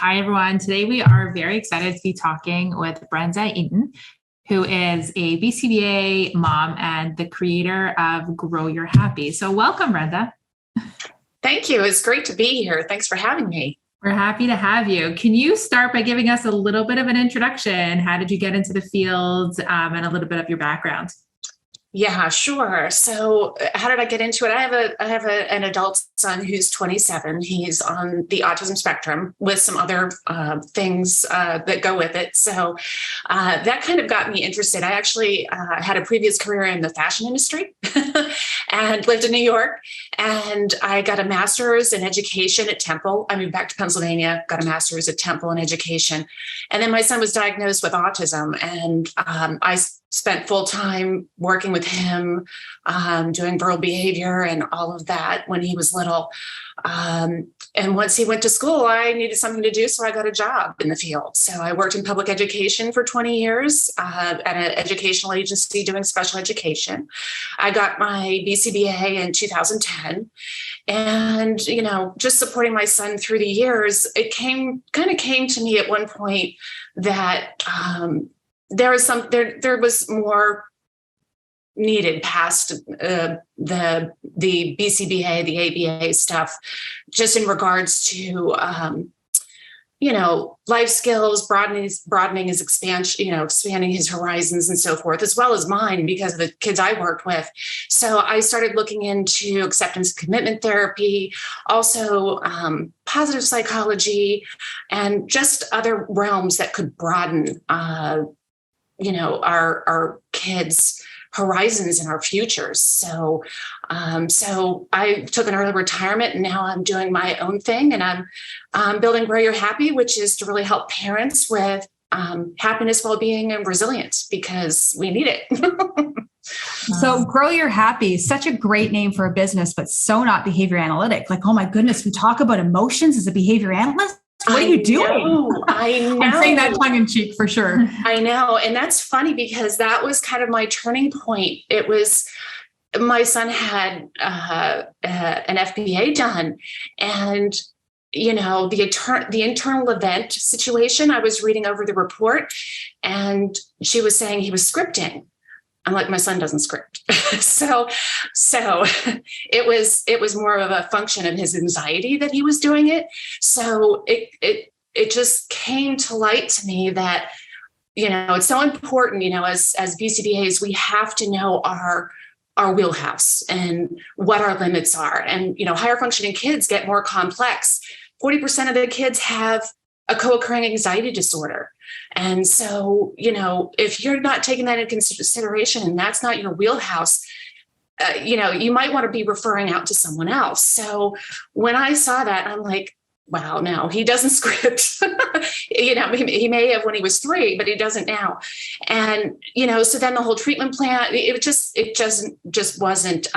Hi, everyone. Today we are very excited to be talking with Brenda Eaton, who is a BCBA mom and the creator of Grow Your Happy. So welcome, Brenda. Thank you. It's great to be here. Thanks for having me. We're happy to have you. Can you start by giving us a little bit of an introduction? How did you get into the field and a little bit of your background? Yeah, sure. So how did I get into it? I have an adult son who's 27. He's on the autism spectrum with some other things that go with it. So that kind of got me interested. I actually had a previous career in the fashion industry and lived in New York. And I got a master's in education at Temple. I moved back to Pennsylvania, got a master's at Temple in education. And then my son was diagnosed with autism. And I spent full time working with him, doing verbal behavior and all of that when he was little. And once he went to school, I needed something to do, so I got a job in the field. So I worked in public education for 20 years at an educational agency doing special education. I got my BCBA in 2010. And, just supporting my son through the years, it came to me at one point that there was more needed past the BCBA, the ABA stuff, just in regards to life skills, broadening his expansion, expanding his horizons and so forth, as well as mine because of the kids I worked with. So I started looking into acceptance and commitment therapy, also positive psychology, and just other realms that could broaden our kids' horizons and our futures. So I took an early retirement, and now I'm doing my own thing, and I'm building Grow Your Happy, which is to really help parents with happiness, well-being, and resilience, because we need it. So Grow Your Happy, such a great name for a business, but so not behavior analytic. Like, oh my goodness, we talk about emotions as a behavior analyst. What are you doing? I know. I'm saying that tongue in cheek for sure. I know. And that's funny because that was kind of my turning point. It was, my son had an FBA done, and the internal event situation, I was reading over the report, and she was saying he was scripting. I'm like, my son doesn't script. So it was more of a function of his anxiety that he was doing it. So it just came to light to me that, it's so important, as BCBAs, we have to know our wheelhouse and what our limits are. And, higher functioning kids get more complex. 40% of the kids have a co-occurring anxiety disorder. And so, if you're not taking that into consideration and that's not your wheelhouse, you might want to be referring out to someone else. So when I saw that, I'm like, wow, no, he doesn't script. He may have when he was 3, but he doesn't now. And, so then the whole treatment plan, it just wasn't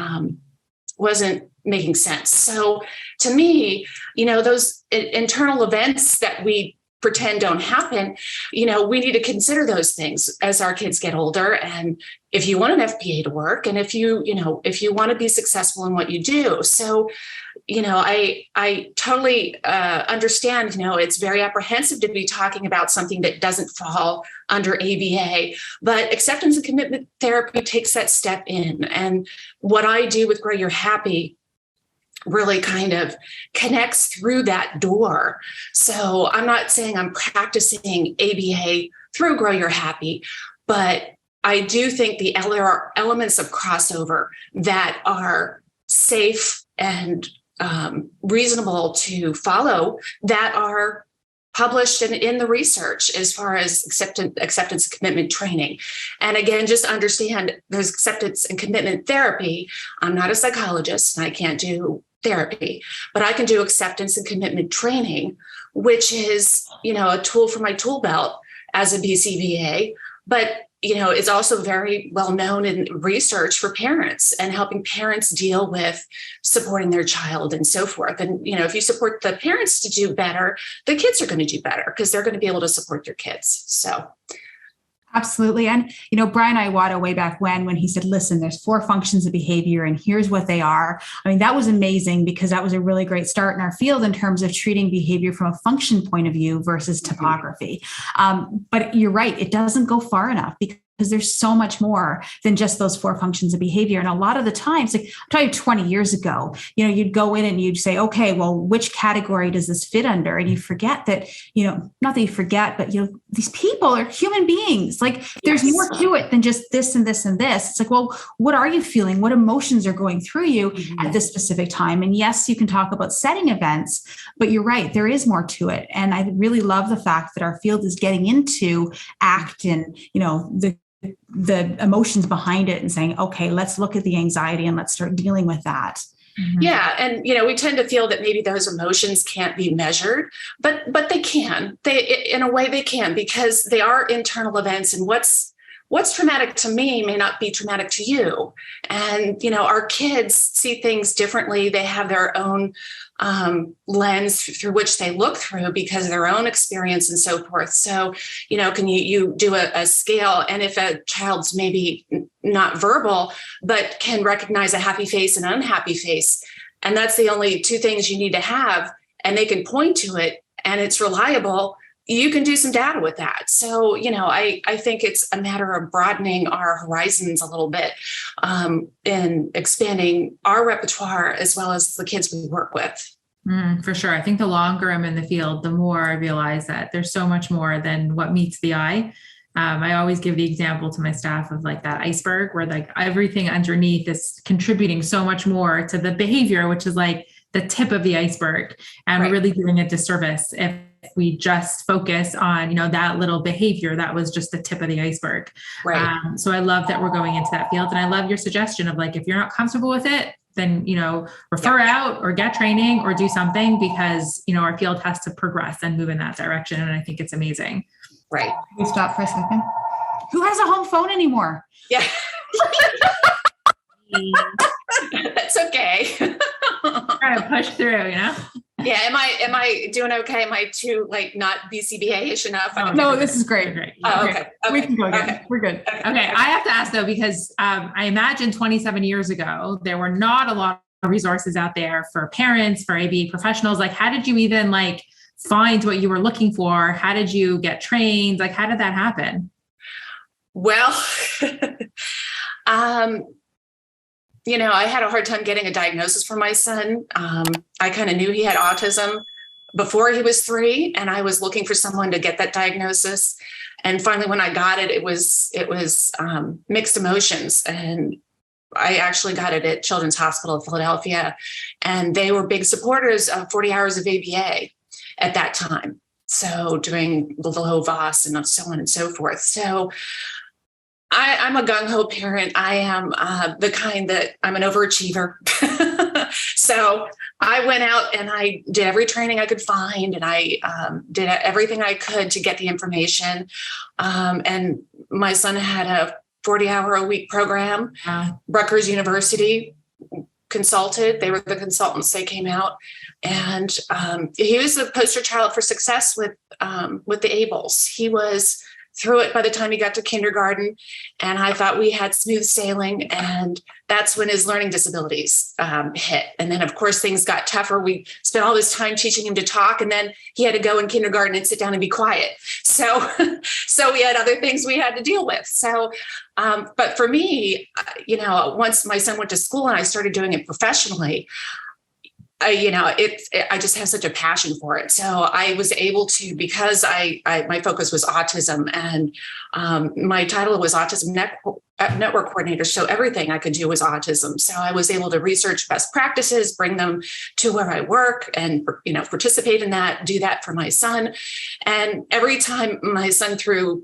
making sense. So to me, those internal events that we pretend don't happen, we need to consider those things as our kids get older. And if you want an FBA to work, and if you want to be successful in what you do. So, I totally understand, it's very apprehensive to be talking about something that doesn't fall under ABA, but acceptance and commitment therapy takes that step in. And what I do with Grow Your Happy really kind of connects through that door. So I'm not saying I'm practicing ABA through Grow Your Happy, but I do think there are elements of crossover that are safe and reasonable to follow that are published in the research as far as acceptance and commitment training. And again, just understand there's acceptance and commitment therapy. I'm not a psychologist and I can't do therapy, but I can do acceptance and commitment training, which is, a tool for my tool belt as a BCBA, but is also very well known in research for parents and helping parents deal with supporting their child and so forth. And, if you support the parents to do better, the kids are going to do better because they're going to be able to support their kids. So Absolutely. And, Brian Iwata way back when he said, listen, there's 4 functions of behavior and here's what they are. I mean, that was amazing because that was a really great start in our field in terms of treating behavior from a function point of view versus topography. But you're right. It doesn't go far enough because there's so much more than just those 4 functions of behavior. And a lot of the times, like I'll tell you 20 years ago, you'd go in and you'd say, okay, well, which category does this fit under? And you forget that, not that you forget, but, these people are human beings. Like there's more to it than just this and this and this. It's like, well, what are you feeling? What emotions are going through you at this specific time? And yes, you can talk about setting events, but you're right. There is more to it. And I really love the fact that our field is getting into ACT and, the emotions behind it and saying, okay, let's look at the anxiety and let's start dealing with that. Mm-hmm. Yeah. And, we tend to feel that maybe those emotions can't be measured, but they can. In a way they can, because they are internal events, and what's traumatic to me may not be traumatic to you. And, our kids see things differently. They have their own lens through which they look through because of their own experience and so forth. So, can you do a scale? And if a child's maybe not verbal, but can recognize a happy face and an unhappy face, and that's the only 2 things you need to have, and they can point to it and it's reliable, you can do some data with that. So, I think it's a matter of broadening our horizons a little bit and expanding our repertoire as well as the kids we work with. For sure. I think the longer I'm in the field, the more I realize that there's so much more than what meets the eye. I always give the example to my staff of like that iceberg where like everything underneath is contributing so much more to the behavior, which is like the tip of the iceberg. And we're really doing a disservice if we just focus on, that little behavior that was just the tip of the iceberg. Right. So I love that we're going into that field. And I love your suggestion of like, if you're not comfortable with it, then, refer out or get training or do something because, our field has to progress and move in that direction. And I think it's amazing. Right. Can we stop for a second? Who has a home phone anymore? Yeah. That's okay. Trying to push through, Yeah. Am I doing okay? Am I too not BCBA-ish enough? No, this is great. Oh, okay. We can go again. Okay. We're good. Okay. I have to ask though, because I imagine 27 years ago, there were not a lot of resources out there for parents, for ABA professionals. Like, how did you even find what you were looking for? How did you get trained? Like, how did that happen? Well, I had a hard time getting a diagnosis for my son. I kind of knew he had autism before he was 3, and I was looking for someone to get that diagnosis. And finally, when I got it, it was mixed emotions. And I actually got it at Children's Hospital of Philadelphia, and they were big supporters of 40 hours of ABA at that time. So doing the low VOS and so on and so forth. So I'm a gung-ho parent. I am the kind that I'm an overachiever. So I went out and I did every training I could find, and I did everything I could to get the information. And my son had a 40-hour-a-week program. Wow. Rutgers University consulted. They were the consultants. They came out, and he was the poster child for success with the ABLES. He was through it by the time he got to kindergarten, and I thought we had smooth sailing. And that's when his learning disabilities hit. And then, of course, things got tougher. We spent all this time teaching him to talk, and then he had to go in kindergarten and sit down and be quiet. So we had other things we had to deal with. So, but for me, once my son went to school and I started doing it professionally, I just have such a passion for it. So I was able to, because my focus was autism, and my title was Autism Network Coordinator. So everything I could do was autism. So I was able to research best practices, bring them to where I work, and participate in that, do that for my son. And every time my son threw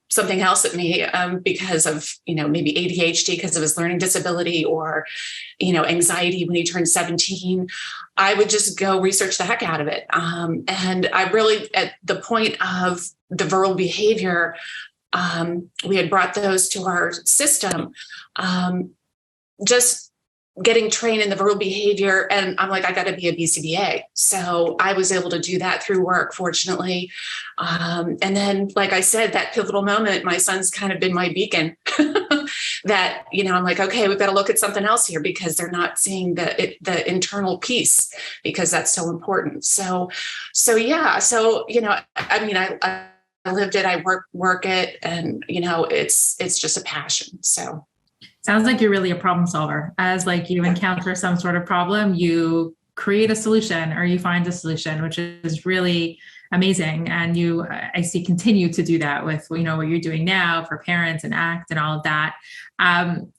something else at me because of, maybe ADHD because of his learning disability, or, anxiety when he turned 17, I would just go research the heck out of it. And I really, at the point of the verbal behavior, we had brought those to our system. Just getting trained in the verbal behavior. And I'm like, I got to be a BCBA. So I was able to do that through work, fortunately. And then, like I said, that pivotal moment, my son's kind of been my beacon that, I'm like, okay, we've got to look at something else here because they're not seeing the internal piece, because that's so important. So yeah. So, I lived it, I work it, and, it's just a passion. So. Sounds like you're really a problem solver. As like you encounter some sort of problem, you create a solution or you find a solution, which is really amazing. And I see, continue to do that with, what you're doing now for parents and ACT and all of that.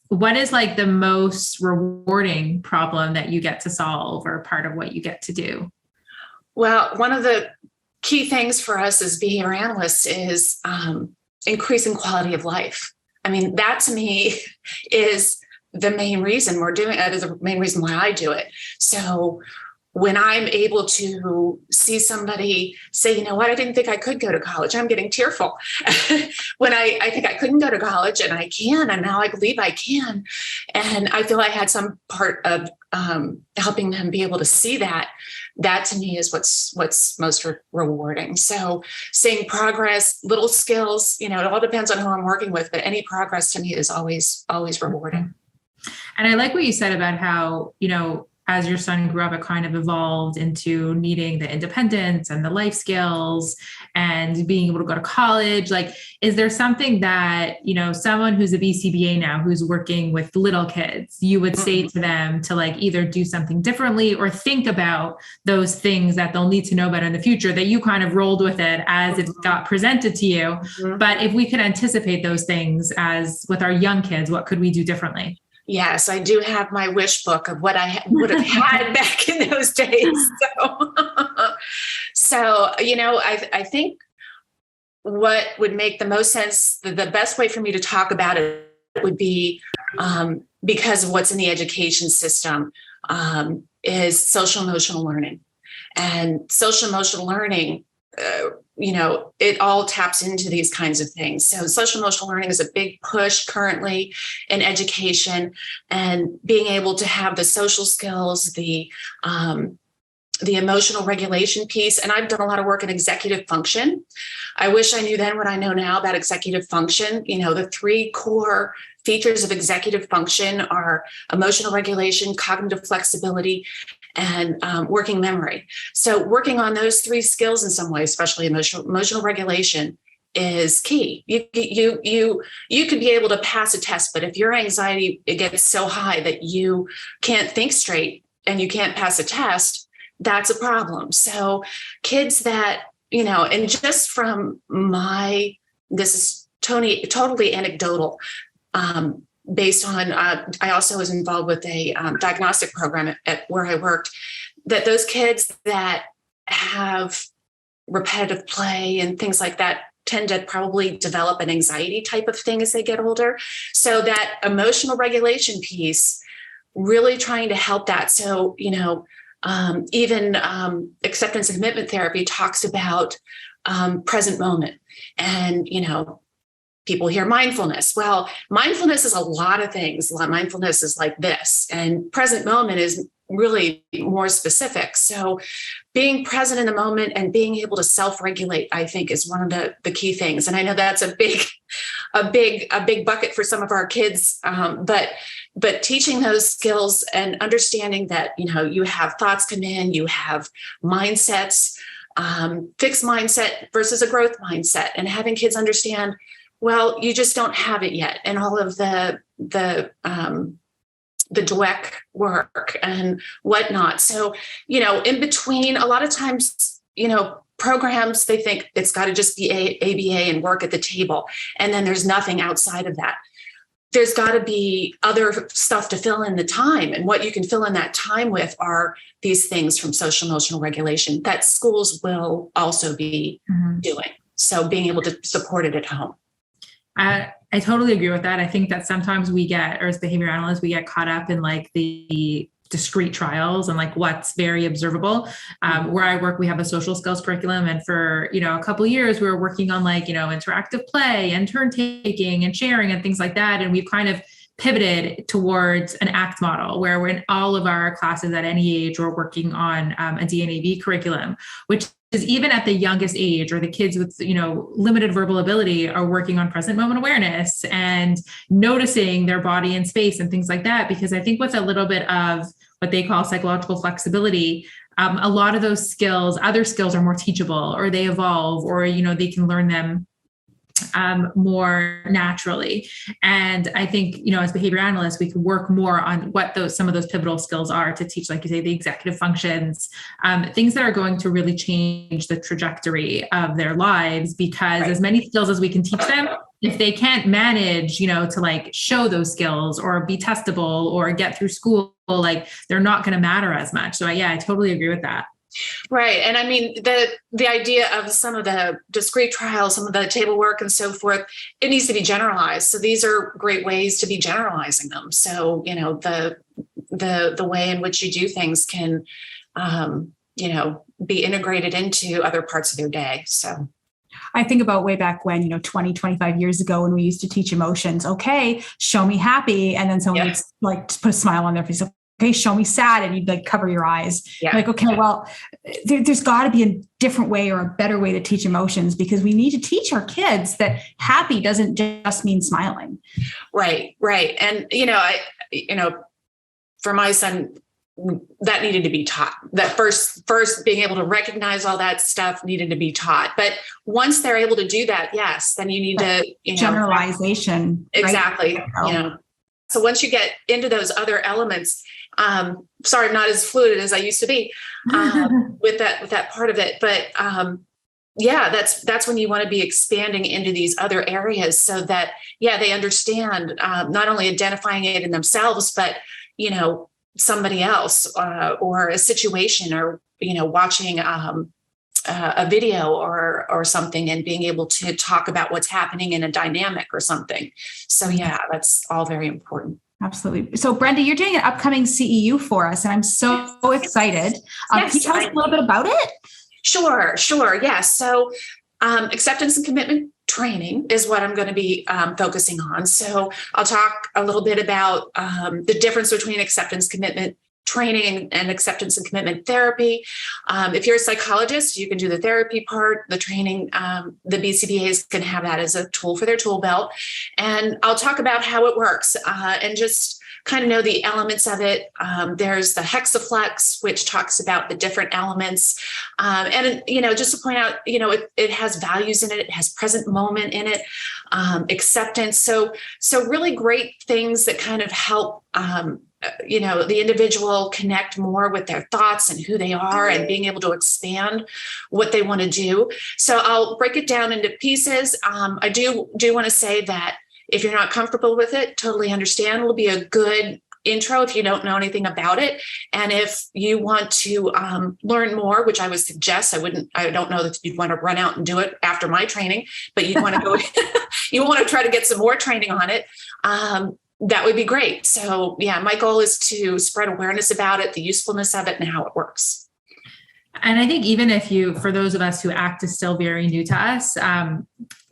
What is like the most rewarding problem that you get to solve, or part of what you get to do? Well, one of the key things for us as behavior analysts is increasing quality of life. I mean, that to me is the main reason we're doing it, is the main reason why I do it. So when I'm able to see somebody say, you know what, I didn't think I could go to college, I'm getting tearful. When I think I couldn't go to college and I can, and now I believe I can. And I feel I had some part of helping them be able to see that. That to me is what's most rewarding. So seeing progress, little skills, it all depends on who I'm working with, but any progress to me is always rewarding. And I like what you said about how, as your son grew up, it kind of evolved into needing the independence and the life skills and being able to go to college. Like, is there something that, someone who's a BCBA now, who's working with little kids, you would say to them to like either do something differently or think about those things that they'll need to know about in the future, that you kind of rolled with it as it got presented to you. Mm-hmm. But if we could anticipate those things as with our young kids, what could we do differently? Yes, I do have my wish book of what I would have had back in those days. So I think what would make the most sense, the best way for me to talk about it would be because of what's in the education system is social emotional learning. And social emotional learning, it all taps into these kinds of things. So social emotional learning is a big push currently in education, and being able to have the social skills, the emotional regulation piece. And I've done a lot of work in executive function. I wish I knew then what I know now about executive function. The three core features of executive function are emotional regulation, cognitive flexibility, and working memory. So working on those three skills in some way, especially emotional regulation, is key. You could be able to pass a test, but if your anxiety, it gets so high that you can't think straight and you can't pass a test, that's a problem. So kids that, and just from this is totally anecdotal, based on, I also was involved with a diagnostic program at where I worked, that those kids that have repetitive play and things like that tend to probably develop an anxiety type of thing as they get older. So that emotional regulation piece, really trying to help that. So, even acceptance and commitment therapy talks about present moment. And, people hear mindfulness. Well, mindfulness is a lot of things. Mindfulness is like this, and present moment is really more specific. So being present in the moment and being able to self-regulate, I think, is one of the key things. And I know that's a big bucket for some of our kids. But teaching those skills and understanding that, you have thoughts come in, you have mindsets, fixed mindset versus a growth mindset, and having kids understand, well, you just don't have it yet. And all of the DWEC work and whatnot. So, in between, a lot of times, programs, they think it's got to just be ABA and work at the table. And then there's nothing outside of that. There's got to be other stuff to fill in the time. And what you can fill in that time with are these things from social emotional regulation that schools will also be doing. So being able to support it at home. I totally agree with that. I think that sometimes we get, or as behavior analysts, we get caught up in like the discrete trials and like what's very observable. Where I work, we have a social skills curriculum. And for, a couple of years, we were working on like, interactive play and turn taking and sharing and things like that. And we've kind of pivoted towards an ACT model where we're in all of our classes at any age, we're working on a DNAV curriculum, which is even at the youngest age, or the kids with, limited verbal ability are working on present moment awareness and noticing their body and space and things like that. Because I think with a little bit of what they call psychological flexibility, a lot of those skills, other skills are more teachable, or they evolve, or, they can learn them more naturally. And I think, as behavior analysts, we can work more on what some of those pivotal skills are to teach, like you say, the executive functions, things that are going to really change the trajectory of their lives, because as many skills as we can teach them, if they can't manage, to like show those skills or be testable or get through school, like they're not going to matter as much. So yeah, I totally agree with that. Right. And I mean, the idea of some of the discrete trials, some of the table work and so forth, it needs to be generalized. So these are great ways to be generalizing them. So, the way in which you do things can, be integrated into other parts of your day. So I think about way back when, 20, 25 years ago, when we used to teach emotions. Okay, show me happy. And then someone would like put a smile on their face. Okay, show me sad, and you'd like cover your eyes. Yeah. Like, okay, well, there's got to be a different way or a better way to teach emotions, because we need to teach our kids that happy doesn't just mean smiling. Right. And, for my son, that needed to be taught. That first being able to recognize all that stuff needed to be taught. But once they're able to do that, yes, then you need to, generalization. Exactly. Right? So once you get into those other elements, sorry, I'm not as fluid as I used to be with that part of it. But that's when you want to be expanding into these other areas, so that, they understand not only identifying it in themselves, but, somebody else or a situation, or, watching a video or something, and being able to talk about what's happening in a dynamic or something. So that's all very important. Absolutely. So Brenda, you're doing an upcoming CEU for us, and I'm so excited. Can you tell us a little bit about it? Sure. Yes. So acceptance and commitment training is what I'm going to be focusing on. So I'll talk a little bit about the difference between acceptance commitment training and acceptance and commitment therapy. If you're a psychologist, you can do the therapy part. The training, the BCBAs can have that as a tool for their tool belt. And I'll talk about how it works and just kind of know the elements of it. There's the hexaflex, which talks about the different elements. And, just to point out, it has values in it. It has present moment in it, acceptance. So really great things that kind of help, the individual connect more with their thoughts and who they are, and being able to expand what they want to do. So I'll break it down into pieces. I do want to say that if you're not comfortable with it, totally understand. It will be a good intro if you don't know anything about it. And if you want to learn more, which I would suggest, I don't know that you'd want to run out and do it after my training, but you want to go, you want to try to get some more training on it. That would be great. So my goal is to spread awareness about it, the usefulness of it, and how it works. And I think even for those of us who ACT is still very new to us,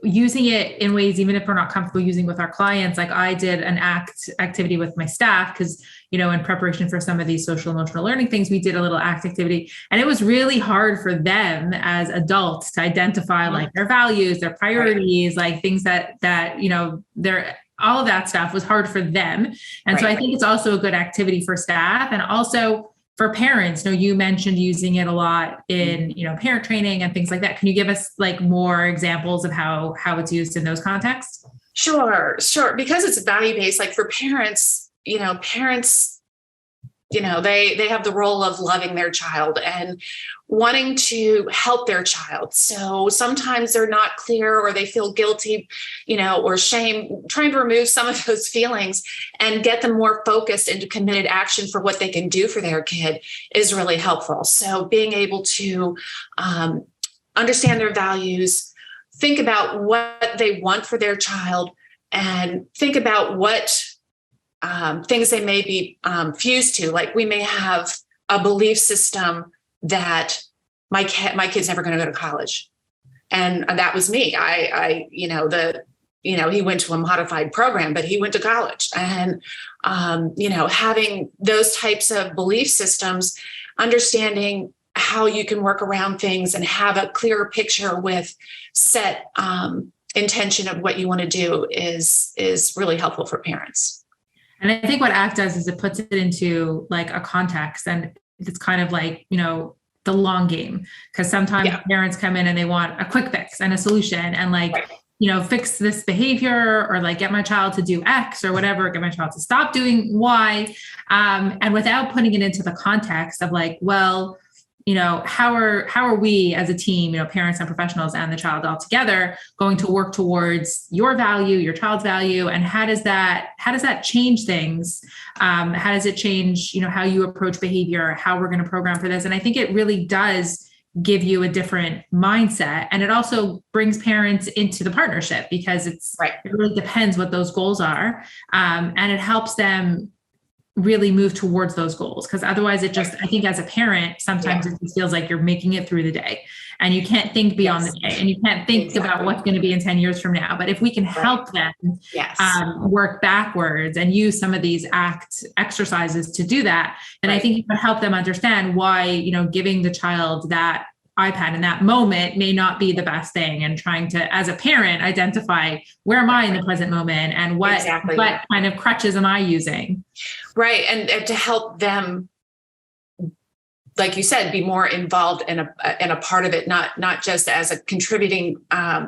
using it in ways, even if we're not comfortable using with our clients, like I did an ACT activity with my staff, because, in preparation for some of these social emotional learning things, we did a little ACT activity, and it was really hard for them as adults to identify like their values, their priorities, like things that, they're, all of that stuff was hard for them. And so I think it's also a good activity for staff, and also for parents. You mentioned using it a lot in, parent training and things like that. Can you give us like more examples of how it's used in those contexts? Sure. Because it's value-based, like for parents, they have the role of loving their child and wanting to help their child. So sometimes they're not clear, or they feel guilty, or shame, trying to remove some of those feelings and get them more focused into committed action for what they can do for their kid is really helpful. So being able to understand their values, think about what they want for their child, and think about what things they may be fused to. Like we may have a belief system that my kid's never going to go to college. And that was me. he went to a modified program, but he went to college. And, having those types of belief systems, understanding how you can work around things and have a clearer picture with set intention of what you want to do is really helpful for parents. And I think what ACT does is it puts it into like a context, and it's kind of like, the long game, because sometimes parents come in and they want a quick fix and a solution and fix this behavior, or like get my child to do X or whatever, get my child to stop doing Y. And without putting it into the context of like, well, how are we as a team, parents and professionals and the child all together going to work towards your value, your child's value? And how does that change things? How does it change, how you approach behavior, how we're going to program for this? And I think it really does give you a different mindset. And it also brings parents into the partnership, because it really depends what those goals are. And it helps them really move towards those goals. Because otherwise I think as a parent, sometimes it just feels like you're making it through the day and you can't think beyond the day, and you can't think about what's going to be in 10 years from now. But if we can help them work backwards and use some of these ACT exercises to do that, then I think you can help them understand why, giving the child that iPad in that moment may not be the best thing, and trying to, as a parent, identify where am I in the present moment and what kind of crutches am I using? Right. And to help them, like you said, be more involved in a part of it, not just as a contributing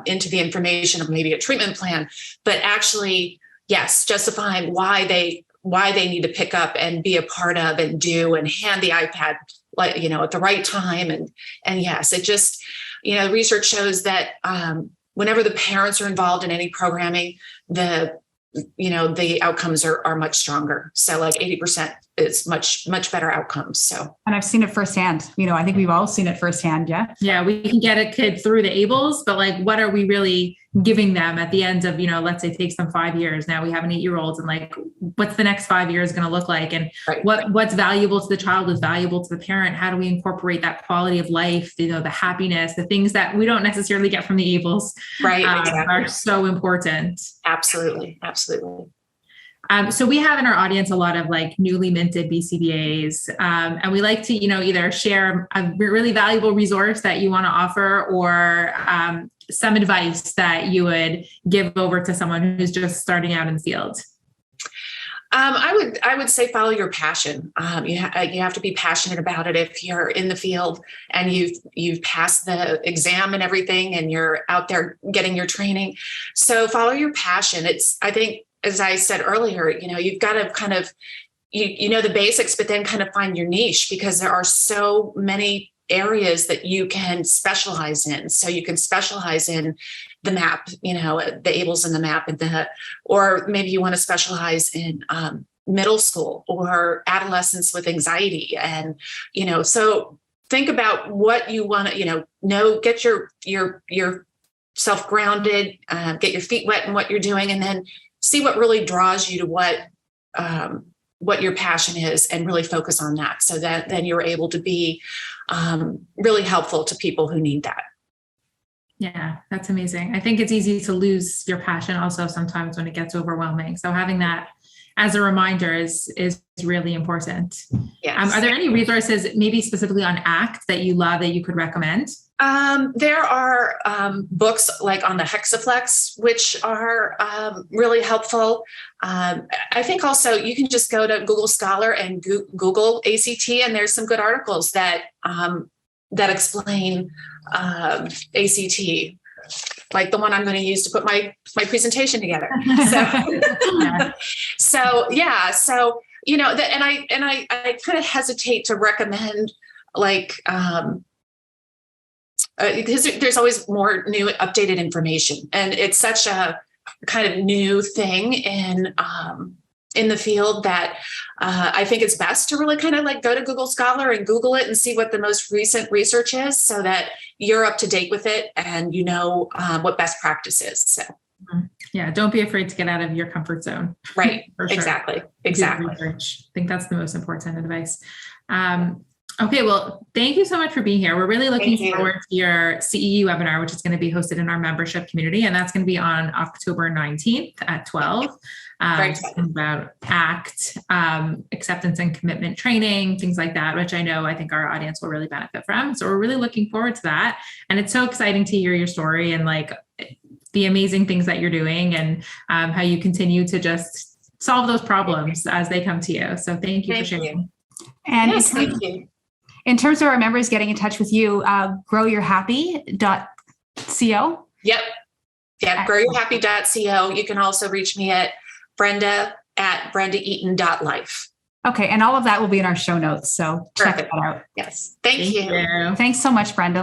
into the information of maybe a treatment plan, but actually, justifying why they need to pick up and be a part of and do and hand the iPad at the right time. And yes, it just, research shows that whenever the parents are involved in any programming, the outcomes are much stronger. So like 80% is much, much better outcomes. So, and I've seen it firsthand. I think we've all seen it firsthand. Yeah. Yeah. We can get a kid through the ables, but like, what are we really giving them at the end of, let's say it takes them 5 years. Now we have an 8-year-old, and like, what's the next 5 years going to look like? And what's valuable to the child is valuable to the parent. How do we incorporate that quality of life, the happiness, the things that we don't necessarily get from the ables, are so important. Absolutely. Absolutely. So we have in our audience a lot of like newly minted BCBAs, and we like to, either share a really valuable resource that you want to offer, or some advice that you would give over to someone who's just starting out in the field. I would say follow your passion. You have to be passionate about it. If you're in the field and you've passed the exam and everything, and you're out there getting your training, so follow your passion. I think, as I said earlier, you've got to kind of, the basics, but then kind of find your niche, because there are so many areas that you can specialize in. So you can specialize in the MAP, the ables in the MAP, or maybe you want to specialize in middle school or adolescents with anxiety. And, so think about what you want to, get your self grounded, get your feet wet in what you're doing, and then see what really draws you to what your passion is, and really focus on that, so that then you're able to be really helpful to people who need that. Yeah, that's amazing. I think it's easy to lose your passion also sometimes when it gets overwhelming. So having that as a reminder is really important. Yes. Are there any resources, maybe specifically on ACT, that you love that you could recommend? There are books like on the Hexaflex, which are really helpful. I think also you can just go to Google Scholar and Google ACT, and there's some good articles that explain ACT, like the one I'm going to use to put my presentation together. So, and I kind of hesitate to recommend because there's always more new updated information, and it's such a kind of new thing in the field that I think it's best to really kind of like go to Google Scholar and Google it and see what the most recent research is, so that you're up to date with it and what best practice is. So. Yeah, don't be afraid to get out of your comfort zone. Right. Sure. Exactly. I think that's the most important advice. Okay, well, thank you so much for being here. We're really looking Thank you. forward to your CEU webinar, which is going to be hosted in our membership community, and that's going to be on October 19th at 12. Very excited. About ACT, acceptance and commitment training, things like that, which I think our audience will really benefit from. So we're really looking forward to that. And it's so exciting to hear your story and like the amazing things that you're doing and how you continue to just solve those problems as they come to you. So thank you for sharing. And yes, thank you. In terms of our members getting in touch with you, growyourhappy.co. Yep, growyourhappy.co. You can also reach me at Brenda@BrendaEaton.life. Okay, and all of that will be in our show notes. So check Perfect. that out. Yes, thank you. Thanks so much, Brenda.